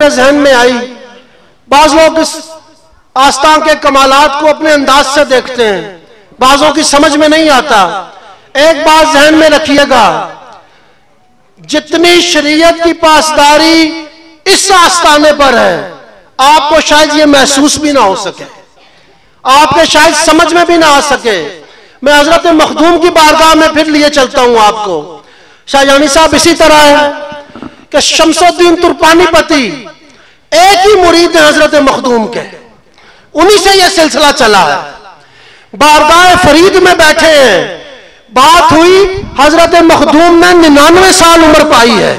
میرے ذہن میں آئی. بعض لوگ اس آستان کے کمالات کو اپنے انداز سے دیکھتے ہیں, بعضوں کی سمجھ میں نہیں آتا. ایک بات ذہن میں رکھیے گا, جتنی شریعت کی پاسداری اس آستانے پر ہے آپ کو شاید یہ محسوس بھی نہ ہو سکے, آپ کے شاید سمجھ میں بھی نہ آ سکے. میں حضرت مخدوم کی بارگاہ میں پھر لیے چلتا ہوں آپ کو. شاہجہانی صاحب اسی طرح ہے کہ شمس الدین ترپانی پتی ایک ہی مرید ہیں حضرت مخدوم کے, انہی سے یہ سلسلہ چلا ہے. بارگاہ فرید میں بیٹھے ہیں, بات ہوئی حضرت مخدوم نے 99 سال عمر پائی ہے.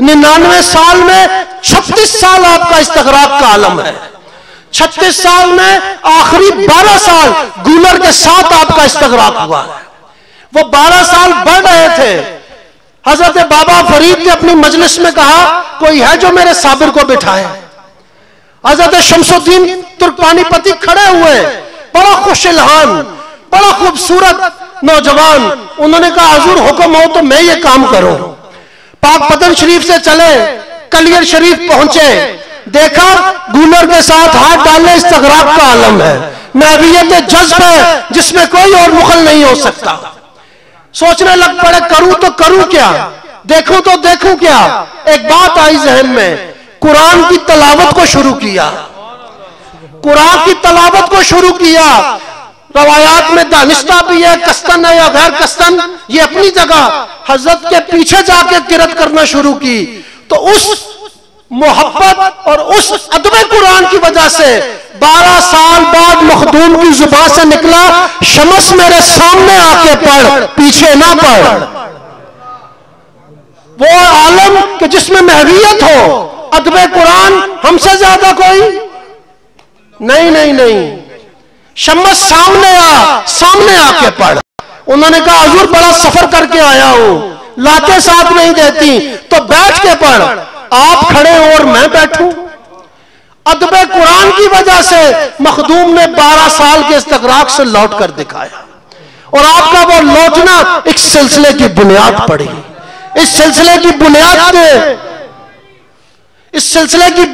99 سال میں 36 سال آپ کا استغراق کا عالم ہے. 36 سال میں آخری 12 سال گولر کے ساتھ آپ کا استغراق ہوا ہے. وہ 12 سال بڑھ رہے تھے. حضرت بابا فرید نے اپنی مجلس میں کہا کوئی ہے جو میرے صابر کو بٹھائے. حضرت شمس الدین ترکمانی پتی کھڑے ہوئے, بڑا خوش الحان, بڑا خوبصورت نوجوان. انہوں نے کہا حضور حکم ہو تو میں یہ کام کروں. پاک پتن شریف سے چلے, کلیر شریف پہنچے, دیکھا گولر کے ساتھ ہاتھ ڈالے استغراق کا عالم ہے, محویت جذب ہے جس میں کوئی اور مخل نہیں ہو سکتا. سوچنے لگ پڑے کروں تو کروں کیا, دیکھوں تو دیکھوں کیا. ایک بات آئی ذہن میں, قرآن کی تلاوت کو شروع کیا. قرآن کی تلاوت کو شروع کیا. روایات میں دانستہ بھی ہے, کستن ہے یا غیر کستن, یہ اپنی جگہ. حضرت کے پیچھے جا کے قرات کرنا شروع کی تو اس محبت اور اس ادب قرآن کی وجہ سے 12 سال بعد مخدوم کی زبان سے نکلا شمس میرے سامنے آ کے پڑھ, پیچھے نہ پڑھ. وہ عالم کہ جس میں محویت ہو, ادب قرآن ہم سے زیادہ کوئی نہیں نہیں نہیں. شمس سامنے آ کے پڑھ. انہوں نے کہا حضور بڑا سفر کر کے آیا ہوں, لاتے ساتھ نہیں دیتی تو بیٹھ کے پڑھ. آپ کھڑے ہو اور میں بیٹھوں. ادب قرآن کی وجہ سے مخدوم نے 12 سال کے استغراق سے لوٹ کر دکھایا, اور آپ کا وہ لوٹنا ایک سلسلے کی بنیاد پڑی. اس سلسلے کی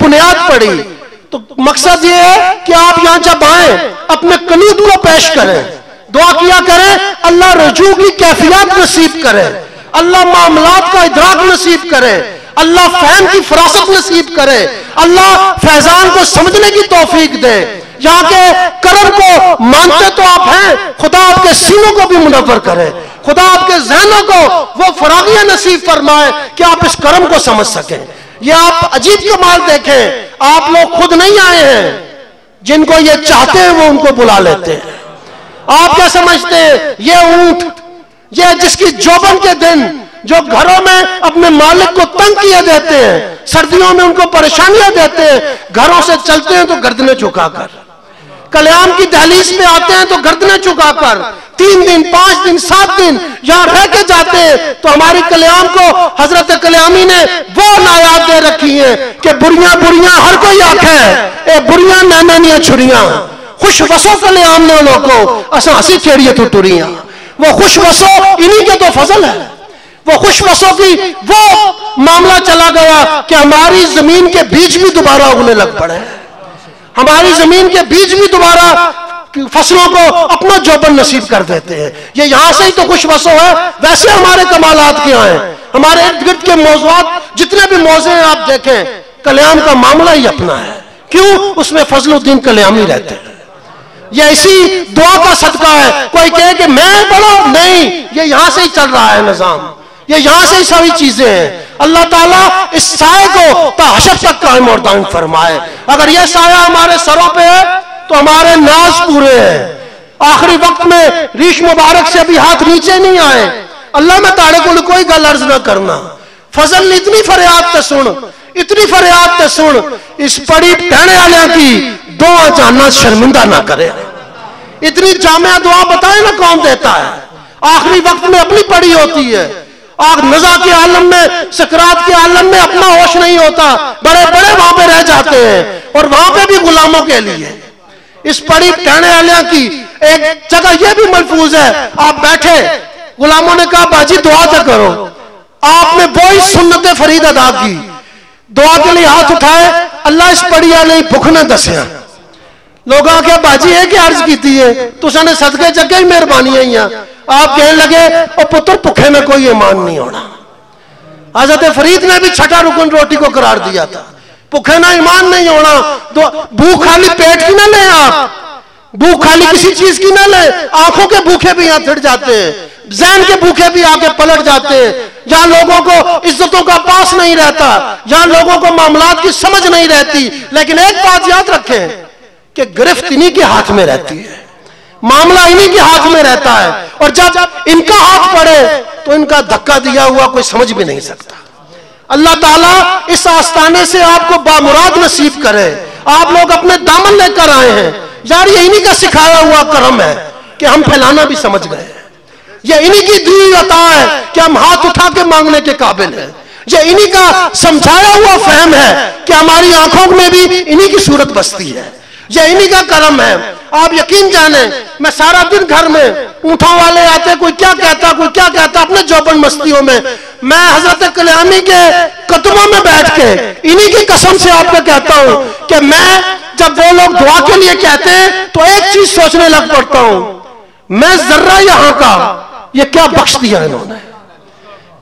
بنیاد پڑی. تو مقصد یہ ہے کہ آپ یہاں جب آئیں اپنے قنوت کو پیش کریں, دعا کیا کریں اللہ رجوع کی کیفیات نصیب کرے, اللہ معاملات کا ادراک نصیب کرے, اللہ فہم کی فراست نصیب کرے, اللہ فیضان کو سمجھنے کی توفیق دے. یہاں کے کرم کو مانتے تو آپ ہیں, خدا آپ کے سینوں کو بھی منور کرے, خدا آپ کے ذہنوں کو وہ فراغیہ نصیب فرمائے کہ آپ اس کرم کو سمجھ سکیں. یہ آپ عجیب کمال دیکھیں, آپ لوگ خود نہیں آئے ہیں, جن کو یہ چاہتے ہیں وہ ان کو بلا لیتے ہیں. آپ کیا سمجھتے ہیں یہ اونٹ, یہ جس کی جوبن کے دن جو گھروں میں اپنے مالک کو تنگ کیے دیتے ہیں, سردیوں میں ان کو پریشانیاں دیتے ہیں, گھروں سے چلتے ہیں تو گردنیں چکا کر, کلیام کی دہلیز پہ آتے ہیں تو گردنیں چکا کر, 3 دن 5 دن 7 دن یہاں رہ کے جاتے ہیں. تو ہماری کلیام کو حضرت کلیامی نے وہ نایاب دے رکھی ہیں کہ بریاں ہر کوئی آنکھیں, اے بریاں نینیاں چھریاں, خوش وسو کلیام نے انہوں کو اساں ہسی کھیڑیے تو ٹریاں. وہ خوش وسو انہی کے تو فضل ہے. وہ خوش وسو کی وہ معاملہ چلا گیا کہ ہماری زمین کے بیج بھی دوبارہ اگنے لگ پڑے, ہماری زمین کے بیج بھی دوبارہ فصلوں کو اپنا جوبن نصیب کر دیتے ہیں. یہ یہاں سے ہی تو خوش وسو ہے. ویسے ہمارے کمالات کیا ہیں, ہمارے ارد گرد کے موضوعات جتنے بھی موضوع ہیں آپ دیکھیں, کلیام کا معاملہ ہی اپنا ہے. کیوں؟ اس میں فضل الدین کلیامی رہتے ہیں. یہ اسی دعا کا صدقہ ہے. کوئی کہے کہ میں پڑھو, نہیں, یہ یہاں سے ہی چل رہا ہے نظام, یہ یہاں سے ہی ساری چیزیں ہیں. اللہ تعالیٰ اس سائے کو تا حشر تک قائم اور دائم فرمائے. اگر یہ سایہ ہمارے سروں پہ ہے تو ہمارے ناز پورے ہیں. آخری وقت میں ریش مبارک سے ابھی ہاتھ نیچے نہیں آئے. اللہ میں تاڑے کو کوئی گل عرض نہ کرنا, فضل اتنی فریاد تے سن, اتنی فریاد تے سن, اس پڑی ٹہنے والوں کی دعا جاننا شرمندہ نہ کرے. اتنی جامعہ دعا بتائے نا کون دیتا ہے. آخری وقت میں اپنی پڑی ہوتی ہے, نزا کے عالم میں, سکرات کے عالم میں اپنا ہوش نہیں ہوتا, بڑے وہاں پہ رہ جاتے ہیں, اور وہاں پہ بھی غلاموں کے لیے. اس پڑی کہنے والوں کی ایک جگہ یہ بھی ملفوظ ہے, آپ بیٹھے, غلاموں نے کہا باجی دعا تو کرو. آپ نے وہی سنت فرید ادا کی, دعا کے لیے ہاتھ اٹھائے, اللہ اس پڑیا نہیں بھوک نہ دسیا لوگ آکے باجی ہے کہ عرض کیتی ہے تو سانے صدقے جگہ ہی مہربانی ہیں آپ کہنے لگے اور پتر بھوکے میں کوئی ایمان نہیں ہونا. حضرت فرید نے بھی چھٹا رکن روٹی کو قرار دیا تھا. بھوکے نہ ایمان نہیں ہونا. بھوک خالی پیٹ کی نہ لیں آپ, بھوک خالی کسی چیز کی نہ لیں. آنکھوں کے بھوکے بھی یہاں تھڑ جاتے ہیں, ذہن کے بھوکے بھی آگے پلٹ جاتے ہیں. جہاں لوگوں کو عزتوں کا پاس نہیں رہتا, جہاں لوگوں کو معاملات کی سمجھ نہیں رہتی, لیکن ایک بات یاد رکھیں کہ گرفت انہی کے ہاتھ میں رہتی ہے, معاملہ انہی کے ہاتھ میں رہتا ہے, اور جب ان کا ہاتھ پڑے تو ان کا دھکا دیا ہوا کوئی سمجھ بھی نہیں سکتا. اللہ تعالیٰ اس آستانے سے آپ کو بامراد نصیب کرے. آپ لوگ اپنے دامن لے کر آئے ہیں یار, یہ انہی کا سکھایا ہوا کرم ہے کہ ہم پھیلانا بھی سمجھ گئے ہیں. یہ انہی کی دی ہوئی عطا ہے کہ ہم ہاتھ اٹھا کے مانگنے کے قابل ہیں. یہ انہی کا سمجھایا ہوا فہم ہے کہ ہماری آنکھوں میں بھی انہی کی صورت بستی ہے. یہ انہی کا کرم ہے. آپ یقین جانیں میں سارا دن گھر میں اونٹوں والے آتے, کوئی کیا کہتا کوئی کیا کہتا, اپنے جوبن مستیوں میں میں حضرت کلیانی کے قدموں میں بیٹھ کے انہی کی قسم سے آپ کو کہتا ہوں کہ میں جب وہ لوگ دعا کے لیے کہتے ہیں تو ایک چیز سوچنے لگ پڑتا ہوں, میں ذرہ یہاں کا یہ کیا بخش دیا انہوں نے,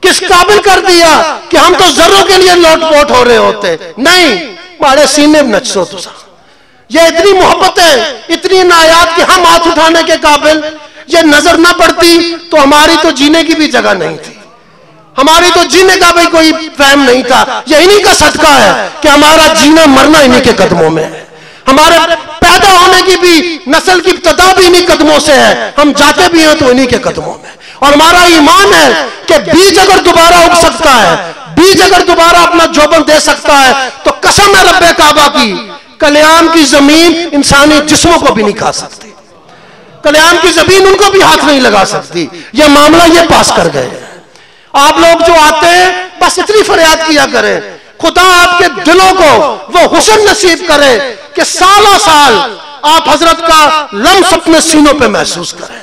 کس قابل کر دیا کہ ہم تو ذروں کے لیے لوٹ پوٹ ہو رہے ہوتے. نہیں, ہمارے سینے میں نچسو تو سا. یہ اتنی محبت ہے, اتنی عنایات کہ ہم ہاتھ اٹھانے کے قابل. یہ نظر نہ پڑتی تو ہماری تو جینے کی بھی جگہ نہیں تھی, ہماری تو جینے کا بھی کوئی فہم نہیں تھا. یہ انہی کا صدقہ ہے کہ ہمارا جینا مرنا انہی کے قدموں میں ہے. ہمارے پیدا ہونے کی بھی نسل کی ابتدا بھی انہی قدموں سے ہے, ہم جاتے بھی ہیں تو انہی کے قدموں میں. اور ہمارا ایمان ہے کہ بیج اگر دوبارہ اگ سکتا ہے, بیج اگر دوبارہ اپنا جوبن دے سکتا ہے, تو قسم ہے رب کعبہ کی, کلیام کی زمین انسانی جسموں کو بھی نہیں کھا سکتی, کلیام کی زمین ان کو بھی ہاتھ نہیں لگا سکتی. یہ معاملہ یہ پاس کر گئے ہیں. آپ لوگ جو آتے ہیں بس اتنی فریاد کیا کریں, خدا آپ کے دلوں کو وہ حسن نصیب کرے کہ سالوں سال آپ حضرت کا لمس اپنے سینوں پہ محسوس کریں,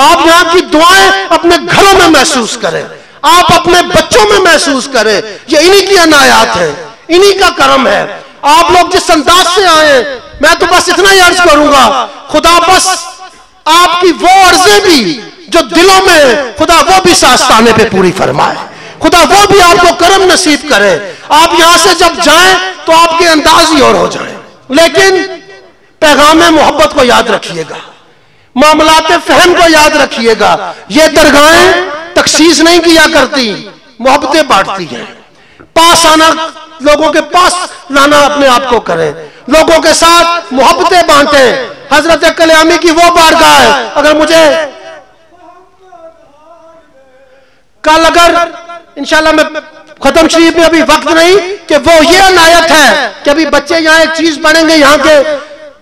آپ یہاں کی دعائیں اپنے گھروں میں محسوس کریں, آپ اپنے بچوں میں محسوس کریں. یہ انہی کی عنایات ہے, انہی کا کرم ہے. آپ لوگ جس انداز سے آئے, میں تو بس اتنا ہی عرض کروں گا, خدا بس آپ کی وہ عرضیں بھی جو دلوں میں, خدا وہ بھی آستانے پہ پوری فرمائے, خدا وہ بھی آپ کو کرم نصیب کرے. آپ یہاں سے جب جائیں تو آپ کے انداز ہی اور ہو جائیں. لیکن پیغام محبت کو یاد رکھیے گا, معاملات فہم کو یاد رکھیے گا. یہ درگاہیں تخصیص نہیں کیا کرتی, محبتیں بانٹتی ہیں. پاس آنا, لوگوں کے پاس لانا اپنے آپ کو کریں, لوگوں کے ساتھ محبتیں بانٹیں. حضرت کلیامی کی وہ بارگاہ ہے, اگر مجھے کل اگر انشاءاللہ میں ختم شریف میں ابھی وقت نہیں کہ وہ یہ عنایت ہے کہ ابھی بچے یہاں ایک چیز پڑھیں گے, یہاں کے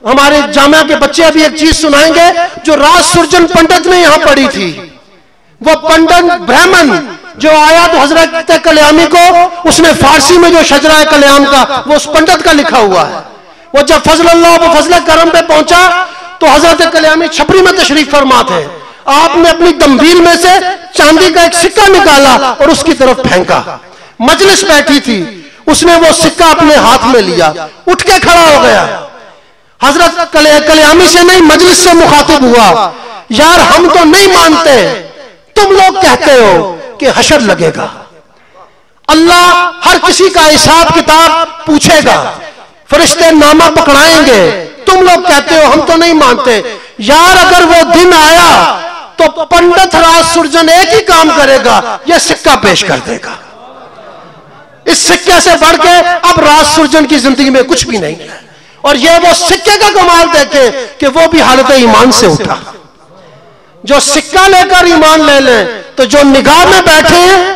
ہمارے جامعہ کے بچے ابھی ایک چیز سنائیں گے جو راج سرجن پنڈت نے یہاں پڑھی تھی. وہ پنڈت برہمن جو آیا تو حضرت کلیامی کو اس نے فارسی میں جو شجرہ کلیام کا وہ اس پنڈت کا لکھا ہوا ہے. وہ جب فضل اللہ و فضل کرم پہ پہنچا تو حضرت کلیامی چھپری میں تشریف فرما تھے. آپ نے اپنی دمبیل میں سے چاندی کا ایک سکہ نکالا اور اس کی طرف پھینکا. مجلس بیٹھی تھی, اس نے وہ سکہ اپنے ہاتھ میں لیا, اٹھ کے کھڑا ہو گیا. حضرت کلیامی سے نہیں مجلس سے مخاطب ہوا, یار ہم تو نہیں مانتے, تم لوگ کہتے ہو کہ حشر لگے گا, اللہ ہر کسی کا حساب کتاب پوچھے گا, فرشتے نامہ پکڑائیں گے, تم لوگ کہتے ہو ہم تو نہیں مانتے. یار اگر وہ دن آیا تو پنڈت راج سرجن ایک ہی کام کرے گا, یہ سکہ پیش کر دے گا. اس سکے سے بڑھ کے اب راج سرجن کی زندگی میں کچھ بھی نہیں ہے. اور یہ وہ سکے کا کمال دیکھیں کہ وہ بھی حالت ایمان سے اٹھا. جو سکہ لے کر ایمان لے لیں تو جو نگاہ میں بیٹھے ہیں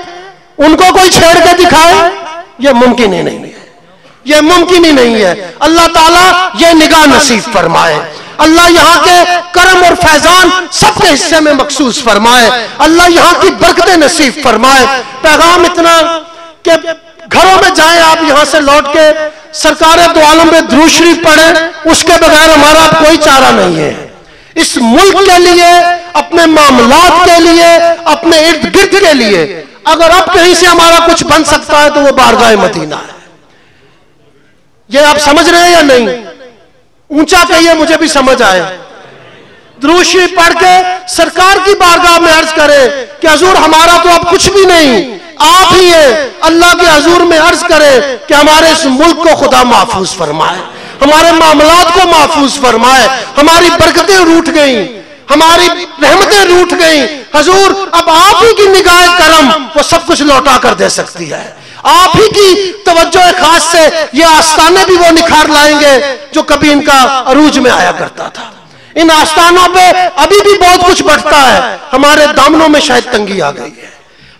ان کو کوئی چھیڑ کے دکھائے, یہ ممکن ہی نہیں ہے, یہ ممکن ہی نہیں ہے. اللہ تعالیٰ یہ نگاہ نصیب فرمائے, اللہ یہاں کے کرم اور فیضان سب کے حصے میں مخصوص فرمائے, اللہ یہاں کی برکتیں نصیب فرمائے. پیغام اتنا کہ گھروں میں جائیں آپ یہاں سے لوٹ کے سرکار دو عالم میں درود شریف پڑھیں, اس کے بغیر ہمارا کوئی چارہ نہیں ہے. اس ملک کے لیے, اپنے معاملات کے لیے, اپنے ارد گرد کے لیے اگر اب کہیں سے ہمارا کچھ بن سکتا ہے تو وہ بارگاہ مدینہ ہے. یہ آپ سمجھ رہے ہیں یا نہیں؟ اونچا کہیے مجھے بھی سمجھ آئے. درود شریف پڑھ کے سرکار کی بارگاہ میں عرض کرے کہ حضور ہمارا تو اب کچھ بھی نہیں، آپ ہی ہیں. اللہ کے حضور میں عرض کرے کہ ہمارے اس ملک کو خدا محفوظ فرمائے، ہمارے معاملات کو محفوظ فرمائے. ہماری برکتیں روٹ گئیں، ہماری رحمتیں روٹ گئیں. حضور اب آپ ہی کی نگاہ کرم وہ سب کچھ لوٹا کر دے سکتی ہے. آپ ہی کی توجہ خاص سے یہ آستانے بھی وہ نکھار لائیں گے جو کبھی ان کا عروج میں آیا کرتا تھا. ان آستانوں پہ ابھی بھی بہت کچھ بڑھتا ہے. ہمارے دامنوں میں شاید تنگی آ گئی ہے،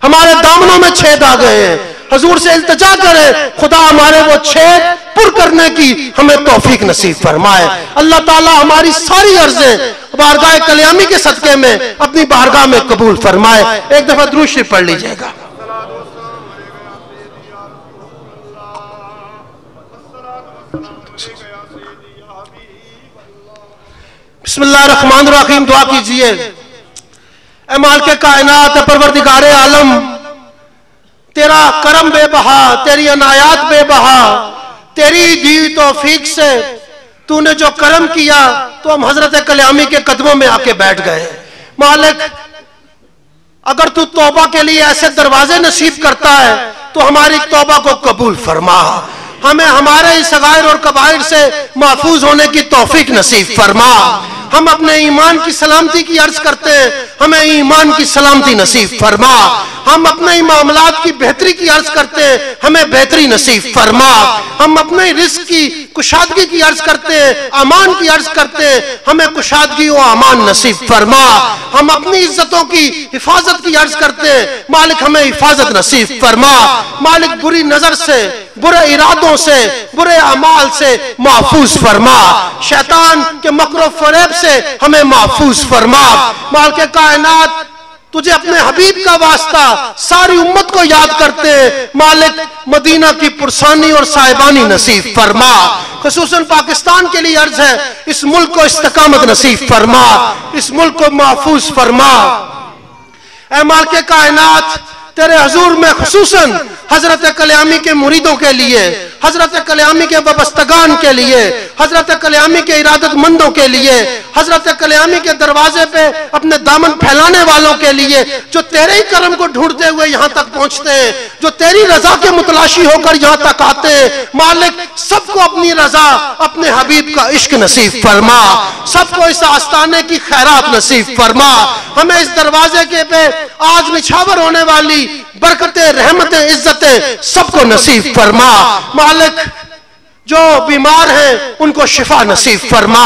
ہمارے دامنوں میں چھید آ گئے ہیں. حضور سے التجا کرے خدا ہمارے وہ چھید پر کرنے کی ہمیں توفیق نصیب فرمائے. اللہ تعالی ہماری ساری عرضیں بارگاہ کلیامی کے صدقے میں اپنی بارگاہ میں قبول فرمائے. ایک دفعہ درود شریف پڑھ لیجئے گا. بسم اللہ الرحمن الرحیم. دعا کیجئے. اے مالک کائنات، پروردگار عالم، تیرا کرم بے بہا، تیری عنایات بے بہا، تیری دی توفیق سے تو نے جو کرم کیا تو ہم حضرت کلیامی کے قدموں میں آ کے بیٹھ گئے. مالک اگر تو توبہ کے لیے ایسے دروازے نصیب کرتا ہے تو ہماری توبہ کو قبول فرما. ہمیں ہمارے صغائر اور کبائر سے محفوظ ہونے کی توفیق نصیب فرما. ہم اپنے ایمان کی سلامتی کی عرض کرتے ہیں، ہمیں ایمان کی سلامتی نصیب فرما. ہم اپنے معاملات کی بہتری کی عرض کرتے ہیں، ہمیں بہتری نصیب فرما. ہم اپنے رزق کی کشادگی کی عرض کرتے ہیں، امان کی عرض کرتے ہیں، ہمیں کشادگی و امان نصیب فرما. ہم اپنی عزتوں کی حفاظت کی عرض کرتے ہیں، مالک ہمیں حفاظت نصیب فرما. مالک بری نظر سے، برے ارادوں سے، برے اعمال سے محفوظ فرما. شیطان کے مکر و فریب سے ہمیں محفوظ فرما. مالک کائنات تجھے اپنے حبیب کا واسطہ ساری امت کو یاد کرتے ہیں، مالک مدینہ کی پرسانی اور صاحبانی نصیب فرما. خصوصاً پاکستان کے لیے عرض ہے، اس ملک کو استقامت نصیب فرما، اس ملک کو محفوظ فرما. اے مالک کائنات، تیرے حضور میں خصوصاً حضرت کلیامی کے مریدوں کے لیے، حضرت کلیامی کے وابستگان کے لیے، حضرت کلیامی کے ارادت مندوں کے لیے، حضرت کلیامی کے دروازے پہ اپنے دامن پھیلانے والوں کے لیے جو تیرے ہی کرم کو ڈھونڈتے ہوئے یہاں تک پہنچتے ہیں، جو تیری رضا کے متلاشی ہو کر یہاں تک آتے ہیں، مالک سب کو اپنی رضا، اپنے حبیب کا عشق نصیب فرما. سب کو اس آستانے کی خیرات نصیب فرما. ہمیں اس دروازے کے پہ آج نچھاور ہونے والی برکتیں، رحمتیں، عزتیں سب کو نصیب فرما. مالک جو بیمار ہیں ان کو شفا نصیب فرما،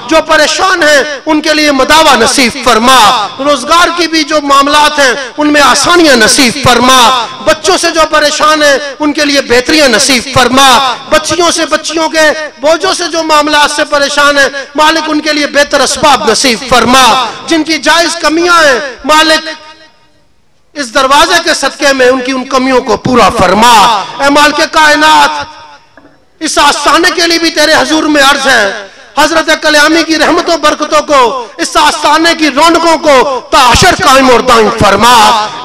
جو پریشان ہیں ان کے لیے مداوا نصیب فرما. روزگار کی بھی جو معاملات ہیں ان میں آسانیاں نصیب فرما. بچوں سے جو پریشان ہیں ان کے لیے بہتریاں نصیب فرما. بچیوں سے، بچیوں کے بوجھوں سے جو معاملات سے پریشان ہیں، مالک ان کے لیے بہتر اسباب نصیب فرما. جن کی جائز کمیاں ہیں، مالک اس دروازے کے صدقے میں ان کی ان کمیوں کو پورا فرما. اے مالک کائنات، اس آستانے کے لیے بھی تیرے حضور میں عرض ہے، حضرت کلیامی کی رحمتوں برکتوں کو، اس آستانے کی رونقوں کو تا حشر قائم اور دائم فرما.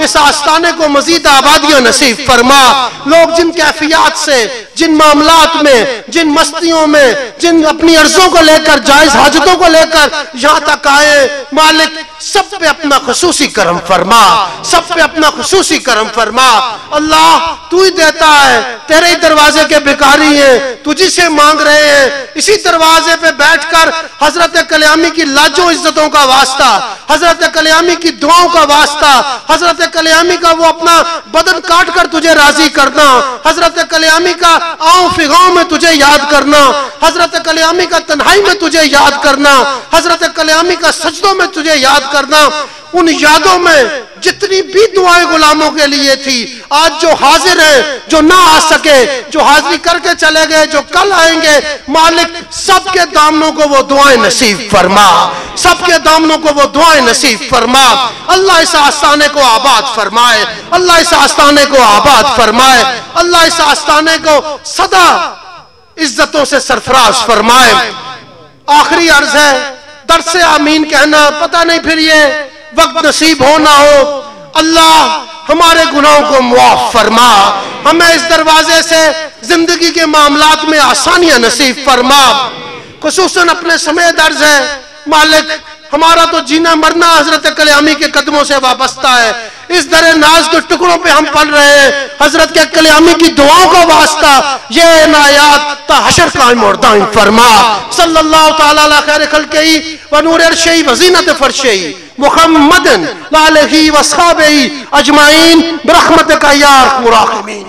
اس آستانے کو مزید آبادیاں نصیب فرما. لوگ جن کیفیات سے، جن معاملات میں، جن مستیوں میں، جن اپنی عرضوں کو لے کر، جائز حاجتوں کو لے کر یہاں تک آئے، مالک سب پہ اپنا خصوصی کرم فرما، سب پہ اپنا خصوصی کرم فرما. اللہ تو ہی دیتا ہے، تیرے ہی دروازے کے بھکاری ہیں، تجھی سے مانگ رہے ہیں. اسی دروازے پہ بیٹھ کر حضرت کلیامی کی لاجوں عزتوں کا واسطہ، حضرت کلیامی کی دعاؤں کا واسطہ، حضرت کلیامی کا وہ اپنا بدن کاٹ کر تجھے راضی کرنا، حضرت کلیامی کا آؤں فغاؤں میں تجھے یاد کرنا، حضرت کلیامی کا تنہائی میں تجھے یاد کرنا، حضرت کلیامی کا سجدوں میں تجھے یاد کرنا. ان یادوں میں جتنی بھی دعائیں غلاموں کے لیے تھی، آج جو حاضر ہیں، جو نہ آ سکے، جو حاضری کر کے چلے گئے، جو کل آئیں گے، مالک سب کے دامنوں کو وہ دعائیں نصیب فرما، سب کے دامنوں کو وہ دعائیں نصیب فرما. اللہ اس آستانے کو آباد فرمائے، اللہ اس آستانے کو آباد فرمائے، اللہ اس آستانے کو سدا عزتوں سے سرفراز فرمائے. آخری عرض ہے، درس آمین کہنا، پتہ نہیں پھر یہ وقت نصیب ہو نہ ہو. اللہ ہمارے گناہوں کو معاف فرما، ہمیں اس دروازے سے زندگی کے معاملات میں آسانیاں نصیب فرما۔ خصوصاً اپنے سمے درز ہے مالک، ہمارا تو جینا مرنا حضرت کلیامی کے قدموں سے وابستہ ہے، اس در ناز کے ٹکڑوں پہ ہم پل رہے ہیں، حضرت کے کلیامی کی دعاؤں کا واسطہ یہ عنایات تا حشر قائم اور دائم فرما۔ صلی اللہ تعالیٰ علی خیر خلقہی و نور عرشہی و زینت فرشہی محمد لعلہی و صحابہی اجمعین برحمتک یا ارحم الراحمین۔